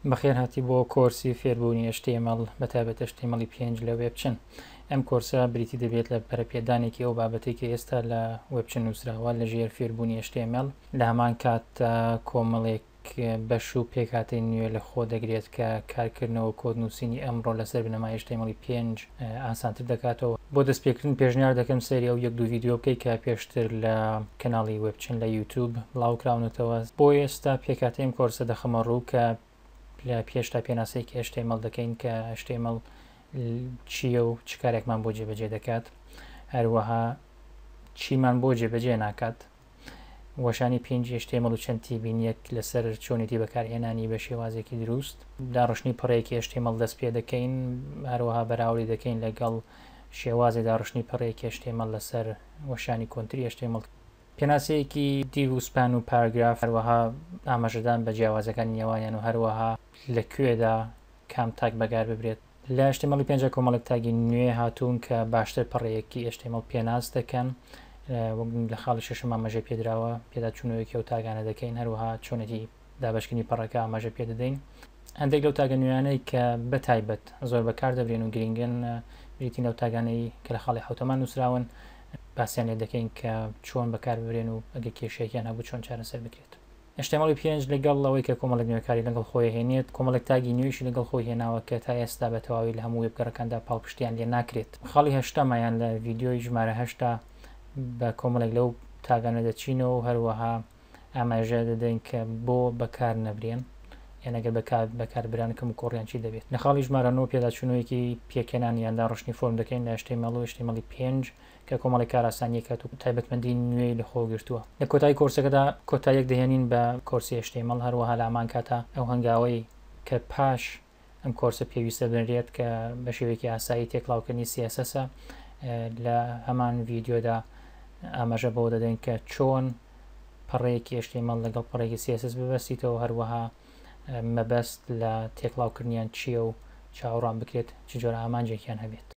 بەخێر هاتی بۆ کۆرسی فێربوونی HTML بەتابەت HTML 5 لە وێبچن. ئەم کۆرسە بریتی دەبێت لە پەرەپێدانێکی ئەو بابەتێکی ئێستا لە وێبچن نووسراوە لە ژێر فێربوونی HTML لە هەمان کات کۆمەڵێک بەش و پێکهاتەی نوێ لە خۆ دەگرێت کە کارکردنەوە کۆد نووسینی ئەمڕۆ لەسەر بنەمای HTML 5 ئاسانتر دەکاتەوە. بۆ دەستپێکردن پێشنیار دەکەم سەری ئەو یەک دوو ڤیدیۆ بکەیت کە پێشتر لە کەناڵی وێبچن لە یوتیوب بڵاوکراونەتەوە. بۆ ئێستا پێکهاتەی کۆرسە دەخەمە ڕوو کە لە پێشتا پێناسەیەکی HTML دەکەین کە HTML چییە و چ کارێکمان بۆ جێبەجێ دەکات، هەروەها چیمان بۆ جێبەجێ ناکات، وەشانی پێنج HTML و چەند تیبینیەک لەسەر چۆنیتی بەکارهێنانی بە شێوازێکی دروست، داڕشتنی پەڕەیەکی HTML دەست پێ دەکەین، هەروەها بەراوردی دەکەین لەگەڵ شێوازی داڕشتنی پەڕەیەکی HTML لەسەر وەشانی کۆنتری HTML، پێناسەیەکی دیڤ و سپان و پاراگراف، هەروەها ئاماژەدان بە جیاوازەکانی نێوانیان و هەروەها لەکوێدا کام تاگ بەکار ببرێت. لە HTML 5 کۆمەڵێک تاگی نوێ هاتوون کە باشتر پەڕەیەکی HTML پێناس دەکەن، لە خاڵی شەشم ئاماژە پێدراوە پێداچوونەوەیەکی ئەو تاگانە دەکەین، هەروەها چۆنێتی دابشکردنی پەڕەکە ئاماژە پێ دەدەین. هەندێک لەو تاگە نوێیانەی کە بەتایبەت زۆر بەکار دەبرێن و گرنگن بریتین لەو تاگانەی کە لە خاڵی حوتەمان نووسراون باسییان لێ دەکەین کە چۆن بەکار ببرێن و ئەگە کێشەیەکیان هەبوو چۆن چارەسەر بکرێت. HTML 5 لەگەڵ ئەوەی کە کۆمەڵێک نوێکاری لەگەڵ خۆی هێنێت، کۆمەڵێک تاگی نوێیشی لەگەڵ خۆی هێناوە کە تا ئێستا بە تەواوی لە هەموو وێبگەڕەکاندا پاڵپشتیان لێ ناکرێت. خاڵی هەشتمایان لە ڤیدیۆی ژمارە 8 بە کۆمەڵێک لەو تاگانە دەچینەوە و هەروەها ئاماژە دەدەین کە بۆ بەکار نەبرێن، یانەگەر بەکاربران کەم و کۆڕیان چی دەبێت. لە خاڵی ژمارەنەوە پێداچوونەوەیەکی پێکێنان یاندا ڕشتنی فۆرم دەکەین لە HTML و HTML 5 کە کۆمەڵی کار ئاسانیەکات و تایبەتمەندی نوێی لە خۆ گرتووە. لە کۆتایی کۆرسەکەدا کۆتاییەک دەهێنین بە کۆرسی HTML، هەروەها لە هەمان کاتە ئەو هەنگاوەی کە پاش ئەم کۆرسە پێویستە بنرێت کە بە شێوەیەکی ئاسایی تێکڵاوکردنی CSS لە هەمان ڤیدیۆدا ئاماژە بۆ دەدەین کە چۆن پەڕەیەکی HTML لەگەڵ پەڕێکی CSS ببەستیتەوە، هەروەها مەبەست لە تێکڵاوکردنیان چییە و چاوەڕوان بکرێت چ جۆرە ئامانجێکیان هەبێت.